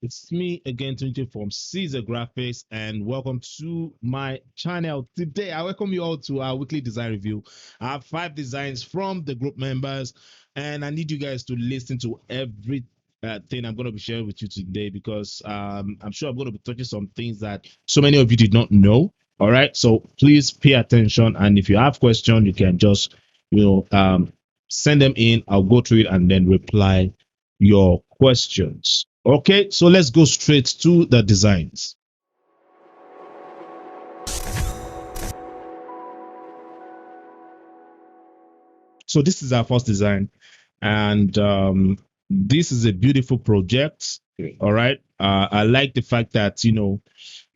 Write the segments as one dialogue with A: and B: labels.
A: It's me again, Tunji from Caesar Graphics, and welcome to my channel. Today, I welcome you all to our weekly design review. I have 5 designs from the group members, and I need you guys to listen to every thing I'm going to be sharing with you today because I'm sure I'm going to be touching some things that so many of you did not know. All right, so please pay attention, and if you have questions, you can just send them in. I'll go through it and then reply your questions. Okay, so let's go straight to the designs. So this is our first design, and this is a beautiful project. All right, I like the fact that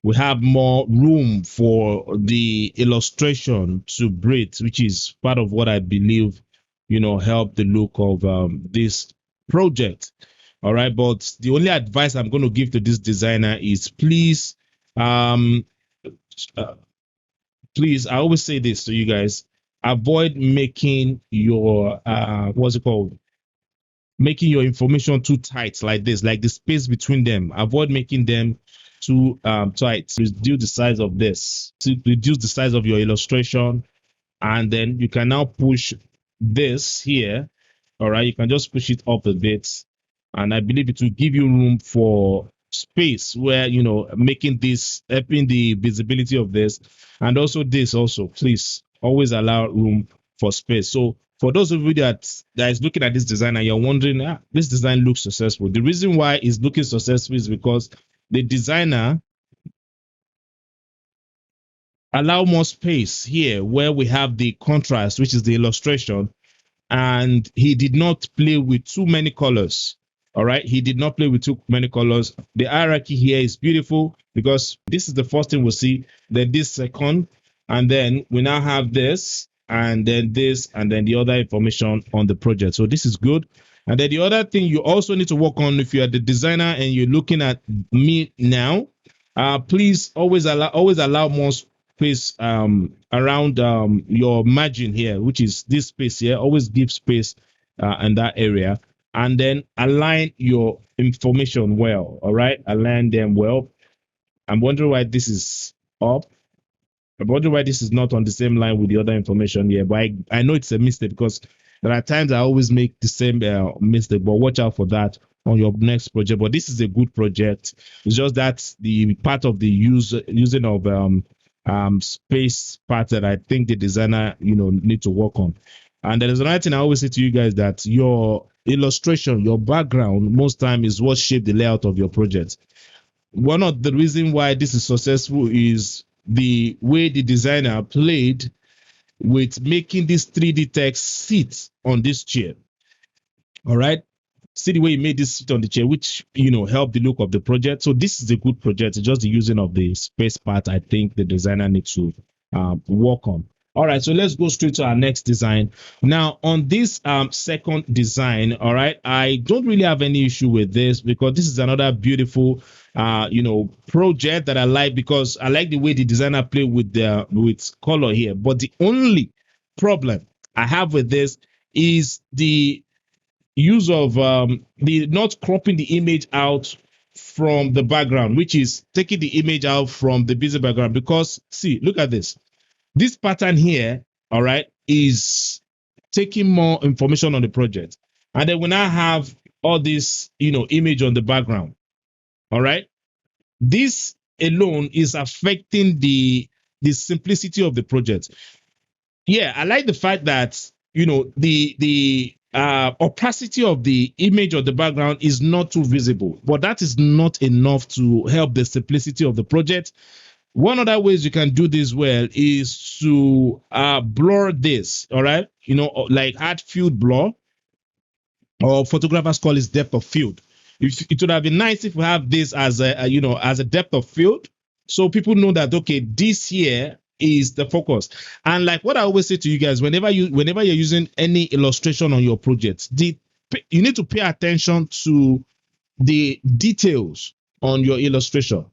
A: we have more room for the illustration to breathe, which is part of what I believe help the look of this project. All right, but the only advice I'm going to give to this designer is please uh, please, I always say this to you guys, avoid making your what's it called, making your information too tight like this, like the space between them. Avoid making them too tight. Reduce the size of this, to reduce the size of your illustration, and then you can now push this here. All right, you can just push it up a bit, and I believe it will give you room for space where making this, helping the visibility of this, and also this also. Please always allow room for space. So for those of you that is looking at this design and you're wondering, this design looks successful, the reason why it's looking successful is because the designer allow more space here where we have the contrast, which is the illustration, and he did not play with too many colors. All right, he did not play with too many colors. The hierarchy here is beautiful because this is the first thing we'll see, then this second, and then we now have this, and then this, and then the other information on the project. So this is good. And then the other thing you also need to work on, if you are the designer and you're looking at me now, please always allow more space around your margin here, which is this space here. Always give space in that area, and then align your information well. All right, align them well. I'm wondering why this is up. I'm wondering why this is not on the same line with the other information here, but I know it's a mistake because there are times I always make the same mistake, but watch out for that on your next project. But this is a good project. It's just that the part of the using of space part that I think the designer need to work on. And there is another thing I always say to you guys, that your illustration, your background, most time is what shape the layout of your project. One of the reasons why this is successful is the way the designer played with making this 3D text sit on this chair. All right, see the way he made this sit on the chair, which helped the look of the project. So this is a good project. It's just the using of the space part I think the designer needs to work on. All right, so let's go straight to our next design. Now on this second design, all right, I don't really have any issue with this because this is another beautiful project that I like, because I like the way the designer played with color here. But the only problem I have with this is the use of the not cropping the image out from the background, which is taking the image out from the busy background. Because see, look at this pattern here, all right, is taking more information on the project, and then we now have all this image on the background. All right, this alone is affecting the simplicity of the project. Yeah, I like the fact that the opacity of the image of the background is not too visible, but that is not enough to help the simplicity of the project. One other ways you can do this well is to blur this. All right, like add field blur, or photographers call it depth of field. It would have been nice if we have this as a depth of field, so people know that okay, this here is the focus. And like what I always say to you guys, whenever you're using any illustration on your project, you need to pay attention to the details on your illustration.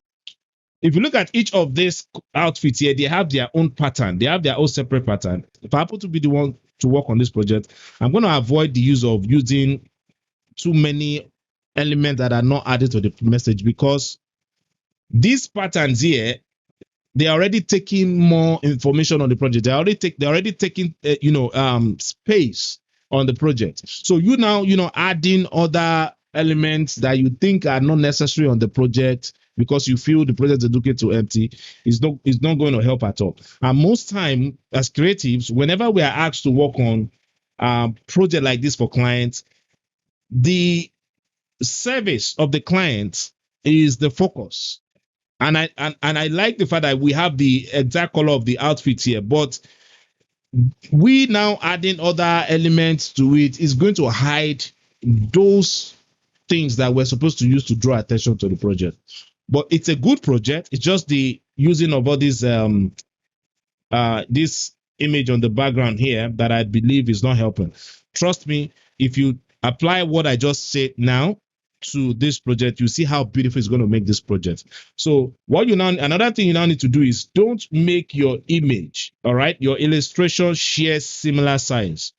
A: If you look at each of these outfits here, they have their own pattern. They have their own separate pattern. If I happen to be the one to work on this project, I'm going to avoid the use of using too many elements that are not added to the message, because these patterns here, they're already taking more information on the project. They're already taking space on the project. So you now adding other elements that you think are not necessary on the project because you feel the project is looking too empty is not going to help at all. And most time as creatives, whenever we are asked to work on project like this for clients, the service of the client is the focus. And I like the fact that we have the exact color of the outfit here, but we now adding other elements to it is going to hide those things that we're supposed to use to draw attention to the project. But it's a good project. It's just the using of all these this image on the background here that I believe is not helping. Trust me, if you apply what I just said now to this project, you see how beautiful it's going to make this project. So another thing you now need to do is don't make your image, all right, your illustration share similar size.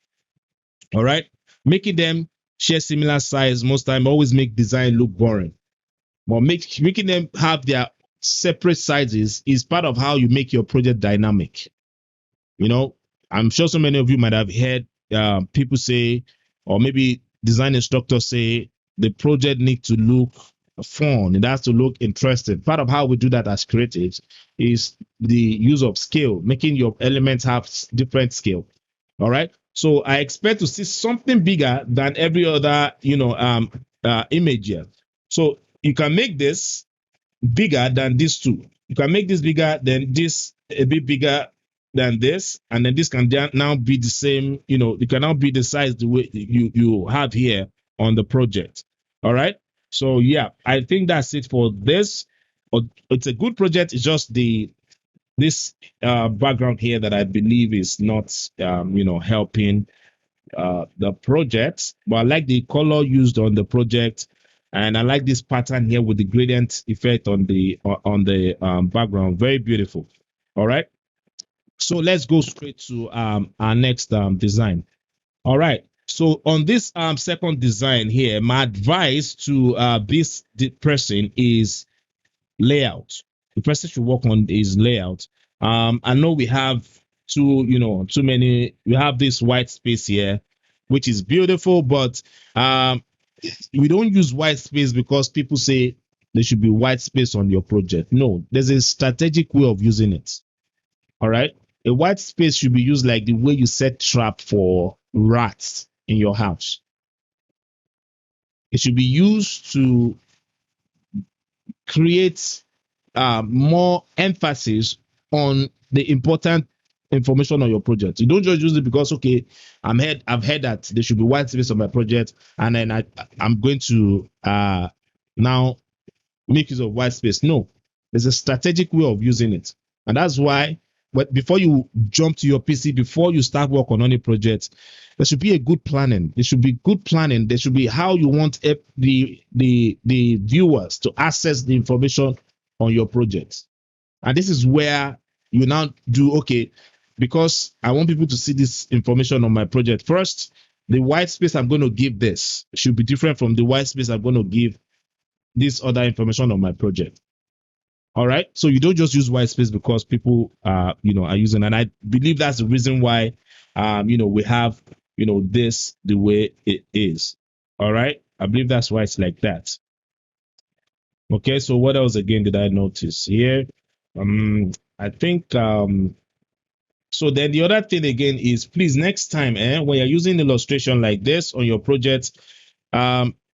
A: All right, making them share similar size most time always make design look boring. But making them have their separate sizes is part of how you make your project dynamic. I'm sure so many of you might have heard people say, or maybe design instructors say, the project needs to look fun. It has to look interesting. Part of how we do that as creatives is the use of scale, making your elements have different scale. All right. So I expect to see something bigger than every other, image here. So you can make this bigger than these two. You can make this bigger than this, a bit bigger than this, and then this can now be the same. It can now be the size the way you have here on the project. All right. So yeah, I think that's it for this. It's a good project. It's just this background here that I believe is not helping the project. But I like the color used on the project, and I like this pattern here with the gradient effect on the background. Very beautiful. All right. So let's go straight to our next design. All right. So on this second design here, my advice to this person is layout. The person should work on is layout. I know we have too many. We have this white space here, which is beautiful, but we don't use white space because people say there should be white space on your project. No, there's a strategic way of using it. All right. A white space should be used like the way you set trap for rats in your house. It should be used to create more emphasis on the important information on your project. You don't just use it because I've heard that there should be white space on my project, and then I'm going to now make use of white space. No, there's a strategic way of using it, and that's why. But before you jump to your PC, before you start work on any project, there should be a good planning. There should be good planning. There should be how you want the viewers to access the information on your project. And this is where you now do, because I want people to see this information on my project. First, the white space I'm going to give this should be different from the white space I'm going to give this other information on my project. All right. So you don't just use white space because people are using, and I believe that's the reason why we have this the way it is. All right. I believe that's why it's like that. Okay. So what else again did I notice here? I think so then the other thing again is, please, next time when you're using illustration like this on your project,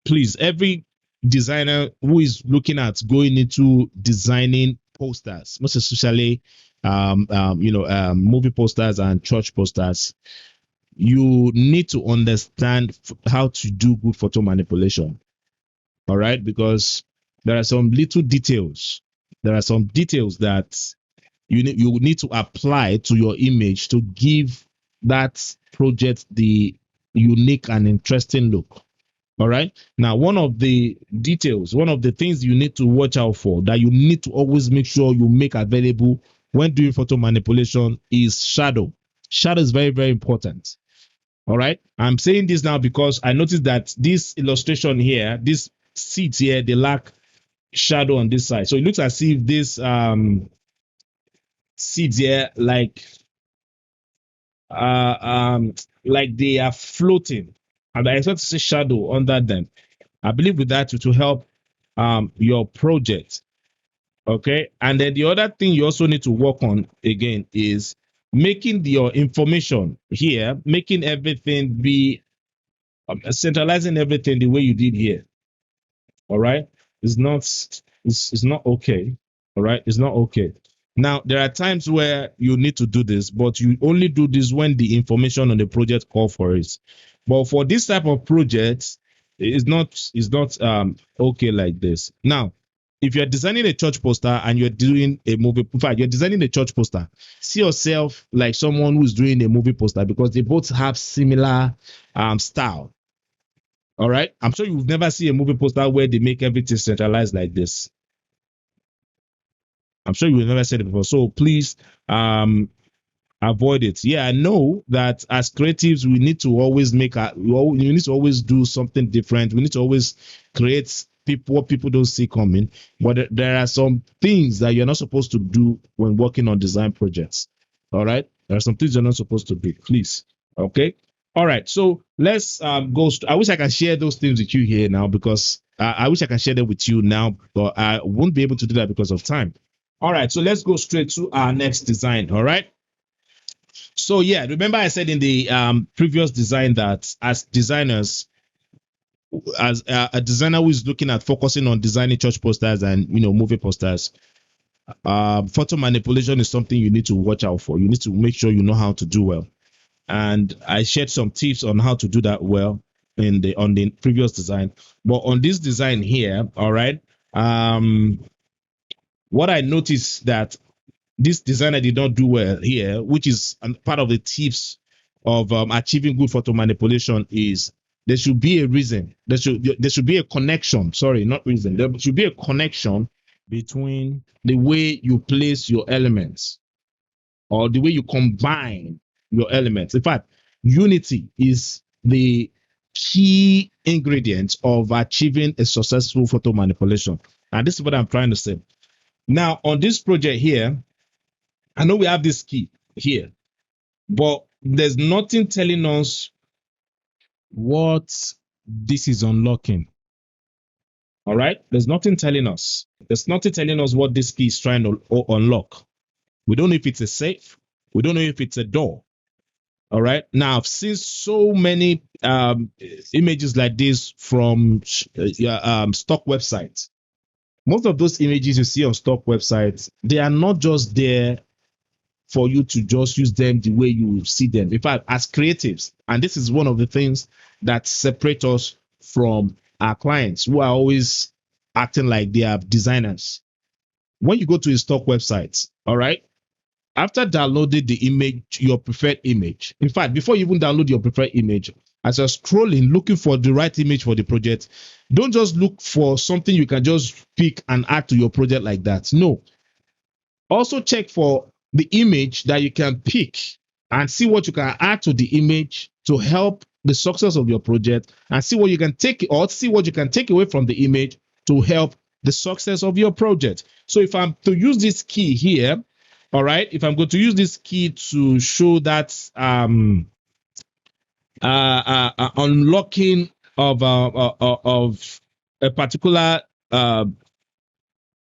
A: please, every designer who is looking at going into designing posters, most especially movie posters and church posters, you need to understand how to do good photo manipulation. All right, because there are some little details. There are some details that you need to apply to your image to give that project the unique and interesting look. All right. Now, one of the details, one of the things you need to watch out for, that you need to always make sure you make available when doing photo manipulation, is shadow. Shadow is very, very important. All right. I'm saying this now because I noticed that this illustration here, this seats here, they lack shadow on this side. So it looks as if this seats here like they are floating, and I expect to see shadow under them. I believe with that it will help your project. Okay, and then the other thing you also need to work on again is making your information here, making everything be centralizing everything the way you did here. All right, it's not okay. All right, it's not okay. Now there are times where you need to do this, but you only do this when the information on the project call for it. But for this type of projects, it's not okay like this. Now, if you're designing a church poster and you're doing a movie, in fact, you're designing a church poster, see yourself like someone who's doing a movie poster because they both have similar style. All right. I'm sure you've never seen a movie poster where they make everything centralized like this. I'm sure you've never said it before. So please avoid it. Yeah, I know that as creatives, we need to always we need to always do something different. We need to always create what people don't see coming. But there are some things that you're not supposed to do when working on design projects. All right. There are some things you're not supposed to do. Please. Okay. All right, so let's go. I wish I can share those things with you here now because I wish I can share them with you now, but I won't be able to do that because of time. All right, so let's go straight to our next design. All right. So yeah, remember I said in the previous design that as designers, as a designer who is looking at focusing on designing church posters and movie posters, photo manipulation is something you need to watch out for. You need to make sure you know how to do well. And I shared some tips on how to do that well on the previous design. But on this design here, all right, what I noticed that this designer did not do well here, which is part of the tips of achieving good photo manipulation, is there should be a reason. There should be a connection. Sorry, not reason. There should be a connection between the way you place your elements or the way you combine your elements. In fact, unity is the key ingredient of achieving a successful photo manipulation. And this is what I'm trying to say. Now, on this project here, I know we have this key here, but there's nothing telling us what this is unlocking. All right? There's nothing telling us. There's nothing telling us what this key is trying to unlock. We don't know if it's a safe. We don't know if it's a door. All right. Now, I've seen so many images like this from stock websites. Most of those images you see on stock websites, they are not just there for you to just use them the way you see them. In fact, as creatives, and this is one of the things that separate us from our clients who are always acting like they are designers. When you go to a stock website, all right, after downloading the image, your preferred image, in fact, before you even download your preferred image, as you're scrolling, looking for the right image for the project, don't just look for something you can just pick and add to your project like that. No. Also check for the image that you can pick and see what you can add to the image to help the success of your project, and see what you can take away from the image to help the success of your project. So if I'm to use this key here, all right, if I'm going to use this key to show that unlocking of a particular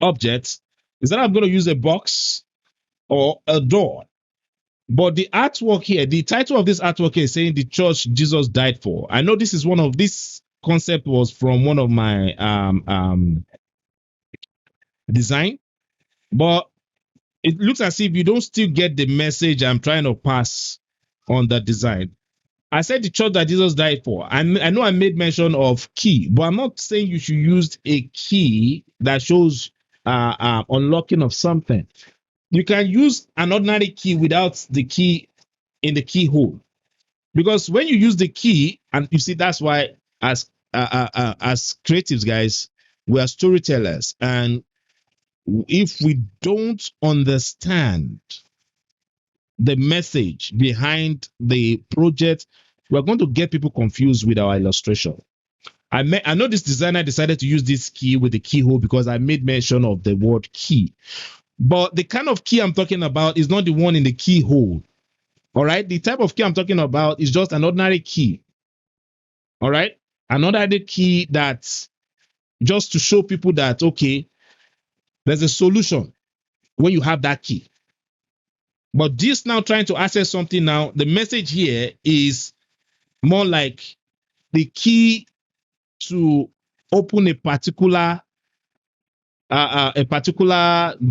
A: object, is that I'm going to use a box or a door. But the artwork here, the title of this artwork here is saying the church Jesus died for. I know this concept was from one of my design, but it looks as if you don't still get the message I'm trying to pass on that design. I said the church that Jesus died for. I know I made mention of key, but I'm not saying you should use a key that shows unlocking of something. You can use an ordinary key without the key in the keyhole, because when you use the key, and you see that's why as creatives, guys, we are storytellers, and if we don't understand the message behind the project, we're going to get people confused with our illustration. I know this designer decided to use this key with the keyhole because I made mention of the word key. But the kind of key I'm talking about is not the one in the keyhole. All right. The type of key I'm talking about is just an ordinary key. All right. An ordinary key that's just to show people that, okay, there's a solution when you have that key. But this now trying to access something now, the message here is more like the key to open a particular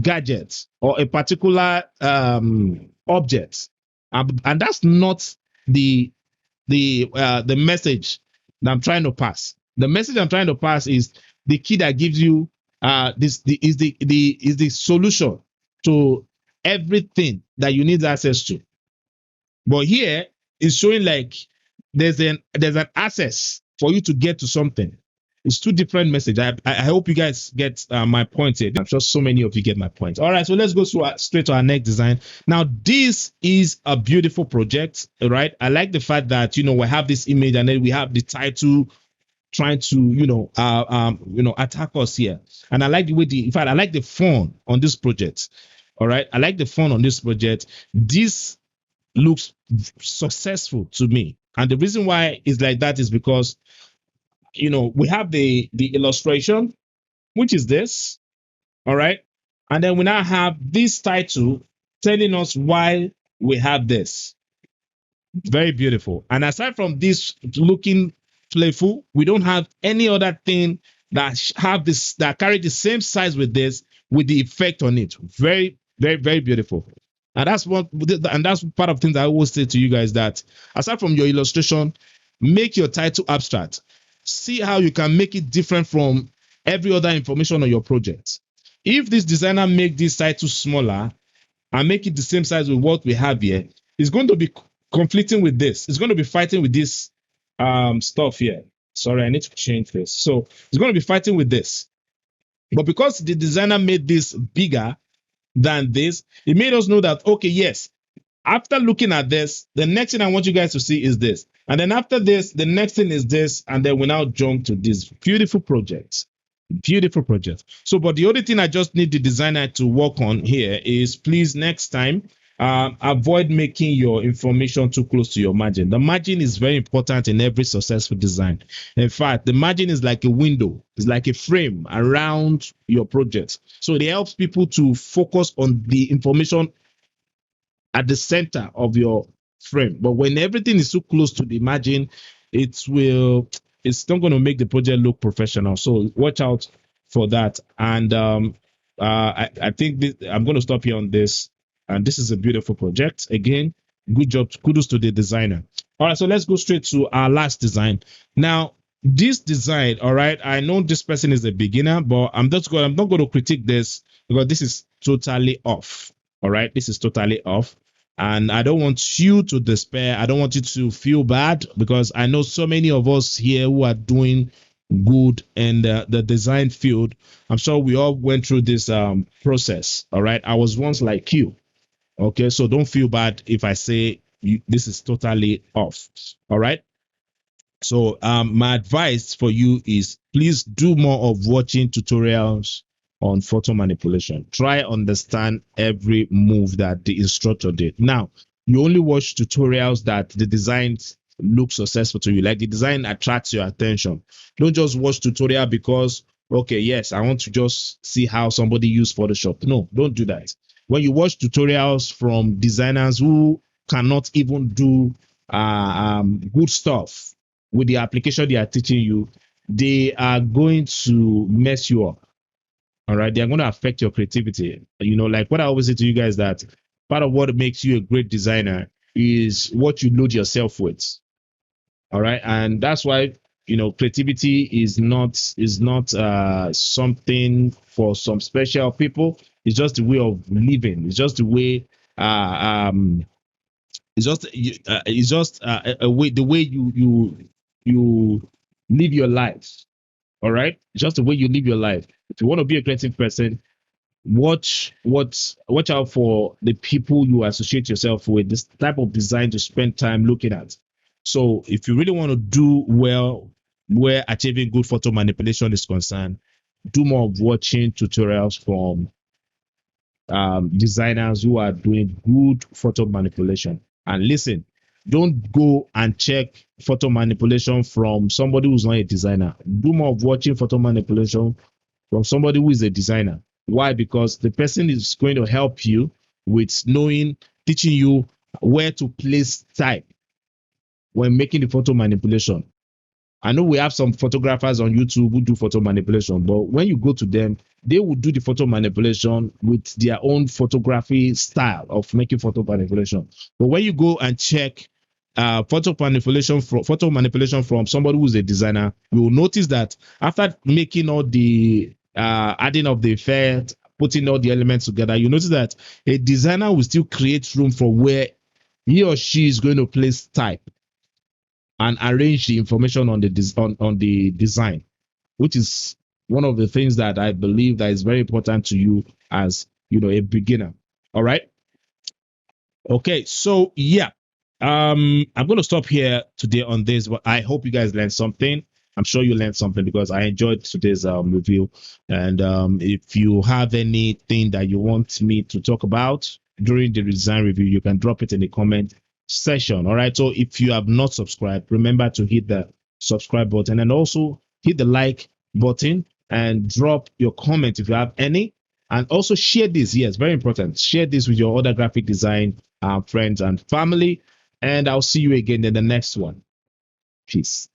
A: gadget or a particular object, and that's not the message that I'm trying to pass. The message I'm trying to pass is the key that gives you is the solution to everything that you need access to. But here it's showing like there's an access for you to get to something. It's two different messages. I hope you guys get my point here. I'm sure so many of you get my point. All right, so let's go straight to our next design. Now, this is a beautiful project, right? I like the fact that, we have this image and then we have the title trying to, attack us here. And I like the way in fact, I like the font on this project. All right, I like the font on this project. This looks successful to me. And the reason why it's like that is because we have the illustration, which is this, all right? And then we now have this title telling us why we have this. Very beautiful. And aside from this looking playful, we don't have any other thing that carry the same size with this, with the effect on it. Very, very, very beautiful. And that's part of things I always say to you guys, that aside from your illustration, make your title abstract. See how you can make it different from every other information on your project. If this designer make this title smaller and make it the same size with what we have here, it's going to be conflicting with this. It's going to be fighting with this stuff here. Sorry, I need to change this. So it's going to be fighting with this. But because the designer made this bigger than this, it made us know that, okay, yes, after looking at this, the next thing I want you guys to see is this. And then after this, the next thing is this. And then we now jump to this beautiful project. Beautiful project. So, but the only thing I just need the designer to work on here is, please, next time, avoid making your information too close to your margin. The margin is very important in every successful design. In fact, the margin is like a window. It's like a frame around your project. So it helps people to focus on the information at the center of your frame. But when everything is so close to the margin, it's not going to make the project look professional. So watch out for that. And I think I'm going to stop here on this. And this is a beautiful project. Again, good job. Kudos to the designer. All right, so let's go straight to our last design. Now, this design, all right, I know this person is a beginner, but I'm not going to critique this because this is totally off. All right, this is totally off. And I don't want you to despair. I don't want you to feel bad, because I know so many of us here who are doing good in the design field. I'm sure we all went through this process. All right. I was once like you. Okay. So don't feel bad if I say this is totally off. All right. So my advice for you is, please do more of watching tutorials on photo manipulation. Try understand every move that the instructor did. Now, you only watch tutorials that the designs look successful to you, like the design attracts your attention. Don't just watch tutorial because, okay, yes, I want to just see how somebody used Photoshop. No, don't do that. When you watch tutorials from designers who cannot even do good stuff with the application they are teaching you, they are going to mess you up. All right, they're going to affect your creativity. Like what I always say to you guys, that part of what makes you a great designer is what you load yourself with. All right, and that's why creativity is not something for some special people. It's just a way of living. It's just a way. It's just a way, the way you live your life. All right, it's just the way you live your life. If you want to be a creative person, watch out for the people you associate yourself with, this type of design to spend time looking at. So if you really want to do well where achieving good photo manipulation is concerned, do more of watching tutorials from designers who are doing good photo manipulation. And listen, don't go and check photo manipulation from somebody who's not a designer. Do more of watching photo manipulation from somebody who is a designer. Why? Because the person is going to help you with knowing, teaching you where to place type when making the photo manipulation. I know we have some photographers on YouTube who do photo manipulation, but when you go to them, they will do the photo manipulation with their own photography style of making photo manipulation. But when you go and check photo manipulation from somebody who's a designer, you will notice that after making all the adding of the effect, putting all the elements together, you notice that a designer will still create room for where he or she is going to place type and arrange the information on the design, which is one of the things that I believe that is very important to you as a beginner. All right. Okay. So yeah, I'm going to stop here today on this, but I hope you guys learned something. I'm sure you learned something because I enjoyed today's review. And if you have anything that you want me to talk about during the design review, you can drop it in the comment section. All right. So if you have not subscribed, remember to hit the subscribe button and also hit the like button and drop your comment if you have any. And also share this. Yes, very important. Share this with your other graphic design friends and family. And I'll see you again in the next one. Peace.